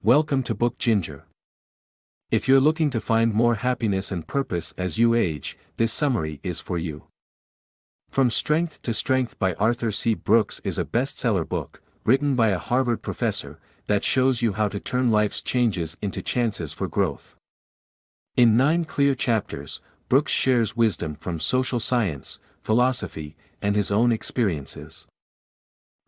Welcome to Book Ginger. If you're looking to find more happiness and purpose as you age, this summary is for you. From Strength to Strength by Arthur C. Brooks is a bestseller book, written by a Harvard professor, that shows you how to turn life's changes into chances for growth. In 9 clear chapters, Brooks shares wisdom from social science, philosophy, and his own experiences.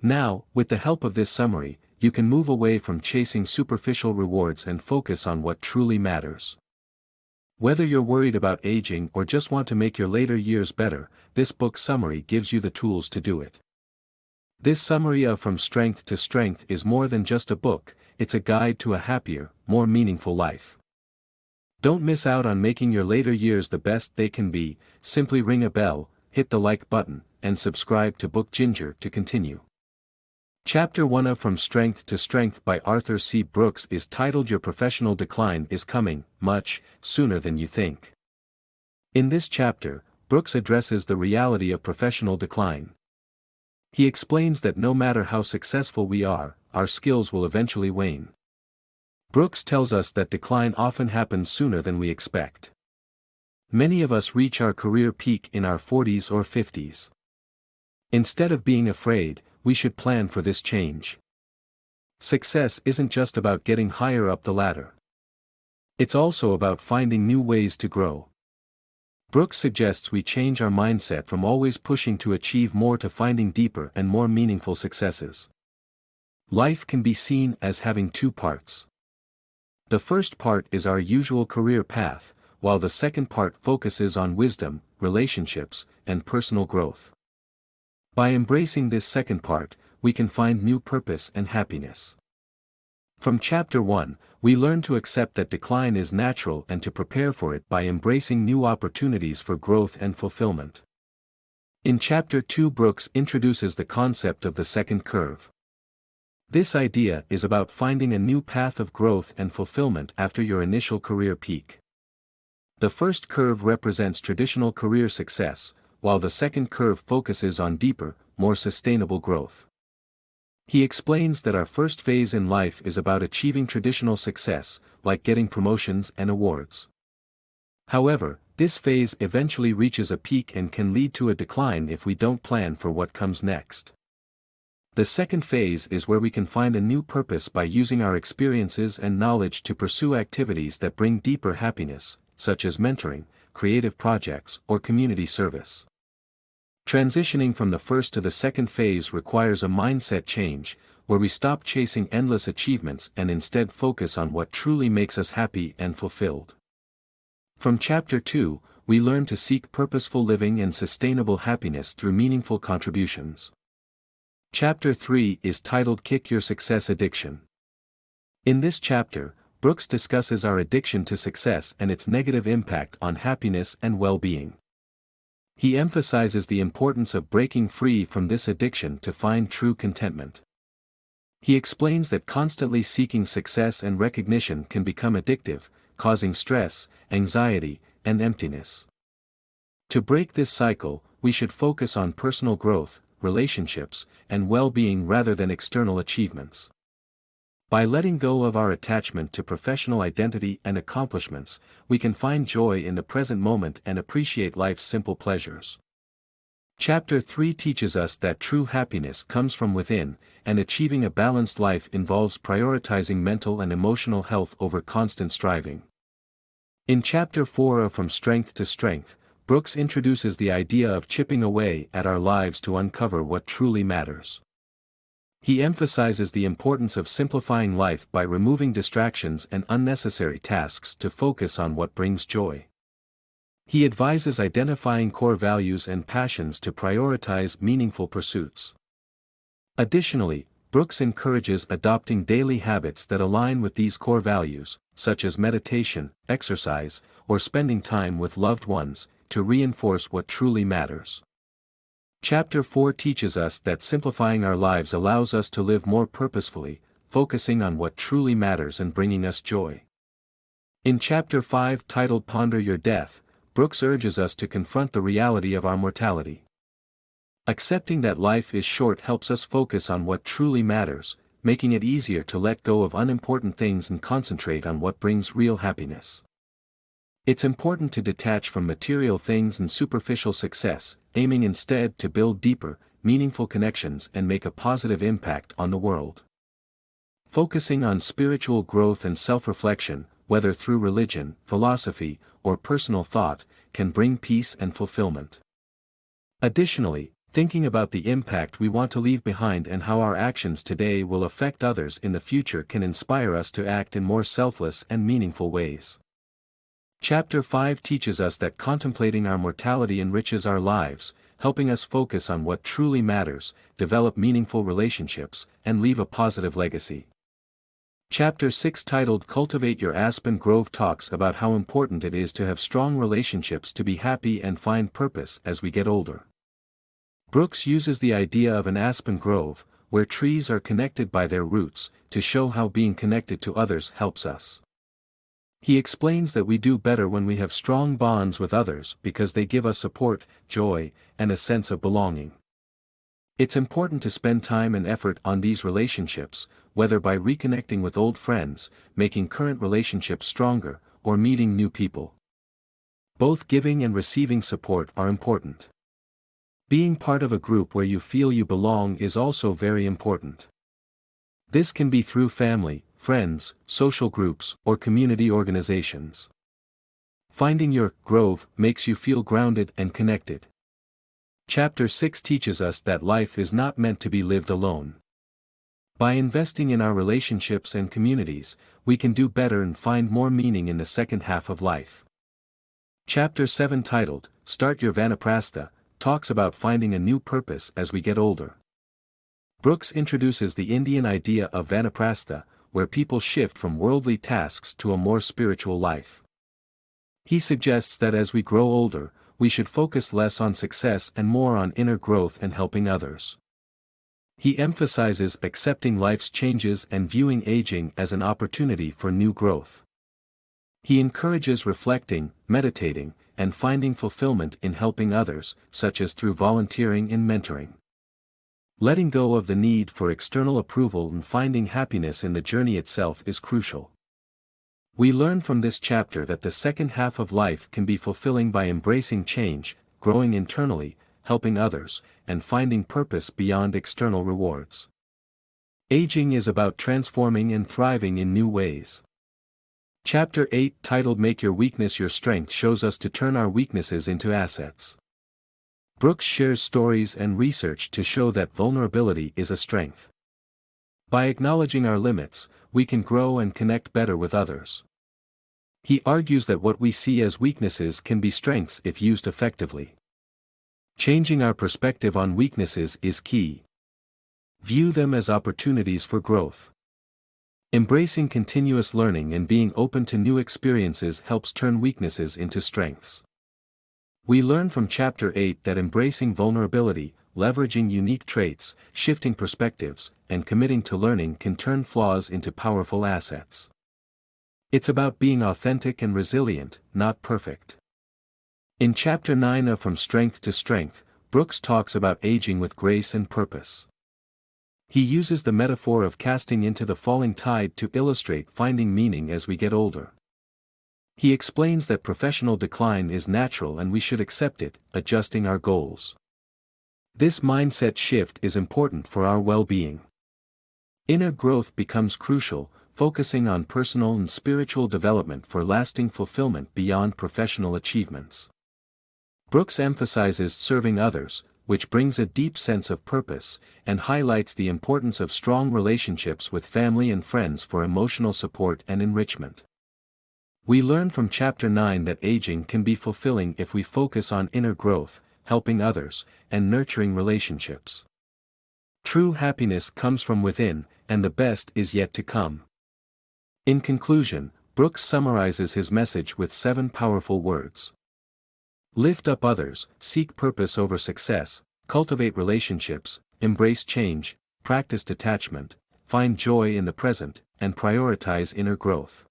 Now, with the help of this summary, you can move away from chasing superficial rewards and focus on what truly matters. Whether you're worried about aging or just want to make your later years better, this book summary gives you the tools to do it. This summary of From Strength to Strength is more than just a book, it's a guide to a happier, more meaningful life. Don't miss out on making your later years the best they can be. Simply ring a bell, hit the like button, and subscribe to Book Ginger to continue. Chapter 1 of From Strength to Strength by Arthur C. Brooks is titled Your Professional Decline is Coming, Much Sooner Than You Think. In this chapter, Brooks addresses the reality of professional decline. He explains that no matter how successful we are, our skills will eventually wane. Brooks tells us that decline often happens sooner than we expect. Many of us reach our career peak in our 40s or 50s. Instead of being afraid, we should plan for this change. Success isn't just about getting higher up the ladder. It's also about finding new ways to grow. Brooks suggests we change our mindset from always pushing to achieve more to finding deeper and more meaningful successes. Life can be seen as having 2 parts. The first part is our usual career path, while the second part focuses on wisdom, relationships, and personal growth. By embracing this second part, we can find new purpose and happiness. From Chapter 1, we learn to accept that decline is natural and to prepare for it by embracing new opportunities for growth and fulfillment. In Chapter 2, Brooks introduces the concept of the second curve. This idea is about finding a new path of growth and fulfillment after your initial career peak. The first curve represents traditional career success, while the second curve focuses on deeper, more sustainable growth. He explains that our first phase in life is about achieving traditional success, like getting promotions and awards. However, this phase eventually reaches a peak and can lead to a decline if we don't plan for what comes next. The second phase is where we can find a new purpose by using our experiences and knowledge to pursue activities that bring deeper happiness, such as mentoring, creative projects, or community service. Transitioning from the first to the second phase requires a mindset change, where we stop chasing endless achievements and instead focus on what truly makes us happy and fulfilled. From Chapter 2, we learn to seek purposeful living and sustainable happiness through meaningful contributions. Chapter 3 is titled Kick Your Success Addiction. In this chapter, Brooks discusses our addiction to success and its negative impact on happiness and well-being. He emphasizes the importance of breaking free from this addiction to find true contentment. He explains that constantly seeking success and recognition can become addictive, causing stress, anxiety, and emptiness. To break this cycle, we should focus on personal growth, relationships, and well-being rather than external achievements. By letting go of our attachment to professional identity and accomplishments, we can find joy in the present moment and appreciate life's simple pleasures. Chapter 3 teaches us that true happiness comes from within, and achieving a balanced life involves prioritizing mental and emotional health over constant striving. In Chapter 4 of From Strength to Strength, Brooks introduces the idea of chipping away at our lives to uncover what truly matters. He emphasizes the importance of simplifying life by removing distractions and unnecessary tasks to focus on what brings joy. He advises identifying core values and passions to prioritize meaningful pursuits. Additionally, Brooks encourages adopting daily habits that align with these core values, such as meditation, exercise, or spending time with loved ones, to reinforce what truly matters. Chapter 4 teaches us that simplifying our lives allows us to live more purposefully, focusing on what truly matters and bringing us joy. In Chapter 5 titled Ponder Your Death, Brooks urges us to confront the reality of our mortality. Accepting that life is short helps us focus on what truly matters, making it easier to let go of unimportant things and concentrate on what brings real happiness. It's important to detach from material things and superficial success, aiming instead to build deeper, meaningful connections and make a positive impact on the world. Focusing on spiritual growth and self-reflection, whether through religion, philosophy, or personal thought, can bring peace and fulfillment. Additionally, thinking about the impact we want to leave behind and how our actions today will affect others in the future can inspire us to act in more selfless and meaningful ways. Chapter 5 teaches us that contemplating our mortality enriches our lives, helping us focus on what truly matters, develop meaningful relationships, and leave a positive legacy. Chapter 6, titled Cultivate Your Aspen Grove, talks about how important it is to have strong relationships to be happy and find purpose as we get older. Brooks uses the idea of an aspen grove, where trees are connected by their roots, to show how being connected to others helps us. He explains that we do better when we have strong bonds with others because they give us support, joy, and a sense of belonging. It's important to spend time and effort on these relationships, whether by reconnecting with old friends, making current relationships stronger, or meeting new people. Both giving and receiving support are important. Being part of a group where you feel you belong is also very important. This can be through family, friends, social groups, or community organizations. Finding your grove makes you feel grounded and connected. Chapter 6 teaches us that life is not meant to be lived alone. By investing in our relationships and communities, we can do better and find more meaning in the second half of life. Chapter 7, titled Start Your Vanaprastha, talks about finding a new purpose as we get older. Brooks introduces the Indian idea of Vanaprastha, where people shift from worldly tasks to a more spiritual life. He suggests that as we grow older, we should focus less on success and more on inner growth and helping others. He emphasizes accepting life's changes and viewing aging as an opportunity for new growth. He encourages reflecting, meditating, and finding fulfillment in helping others, such as through volunteering and mentoring. Letting go of the need for external approval and finding happiness in the journey itself is crucial. We learn from this chapter that the second half of life can be fulfilling by embracing change, growing internally, helping others, and finding purpose beyond external rewards. Aging is about transforming and thriving in new ways. Chapter 8, titled Make Your Weakness Your Strength, shows us to turn our weaknesses into assets. Brooks shares stories and research to show that vulnerability is a strength. By acknowledging our limits, we can grow and connect better with others. He argues that what we see as weaknesses can be strengths if used effectively. Changing our perspective on weaknesses is key. View them as opportunities for growth. Embracing continuous learning and being open to new experiences helps turn weaknesses into strengths. We learn from Chapter 8 that embracing vulnerability, leveraging unique traits, shifting perspectives, and committing to learning can turn flaws into powerful assets. It's about being authentic and resilient, not perfect. In Chapter 9 of From Strength to Strength, Brooks talks about aging with grace and purpose. He uses the metaphor of casting into the falling tide to illustrate finding meaning as we get older. He explains that professional decline is natural and we should accept it, adjusting our goals. This mindset shift is important for our well-being. Inner growth becomes crucial, focusing on personal and spiritual development for lasting fulfillment beyond professional achievements. Brooks emphasizes serving others, which brings a deep sense of purpose, and highlights the importance of strong relationships with family and friends for emotional support and enrichment. We learn from Chapter 9 that aging can be fulfilling if we focus on inner growth, helping others, and nurturing relationships. True happiness comes from within, and the best is yet to come. In conclusion, Brooks summarizes his message with 7 powerful words. Lift up others, seek purpose over success, cultivate relationships, embrace change, practice detachment, find joy in the present, and prioritize inner growth.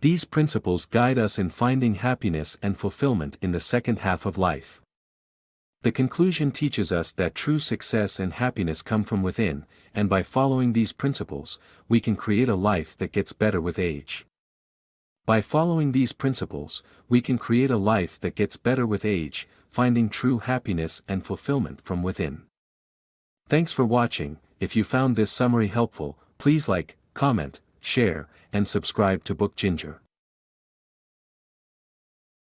These principles guide us in finding happiness and fulfillment in the second half of life. The conclusion teaches us that true success and happiness come from within, and by following these principles, we can create a life that gets better with age. By following these principles, we can create a life that gets better with age, finding true happiness and fulfillment from within. Thanks for watching. If you found this summary helpful, please like, comment, share, and subscribe to Book Ginger.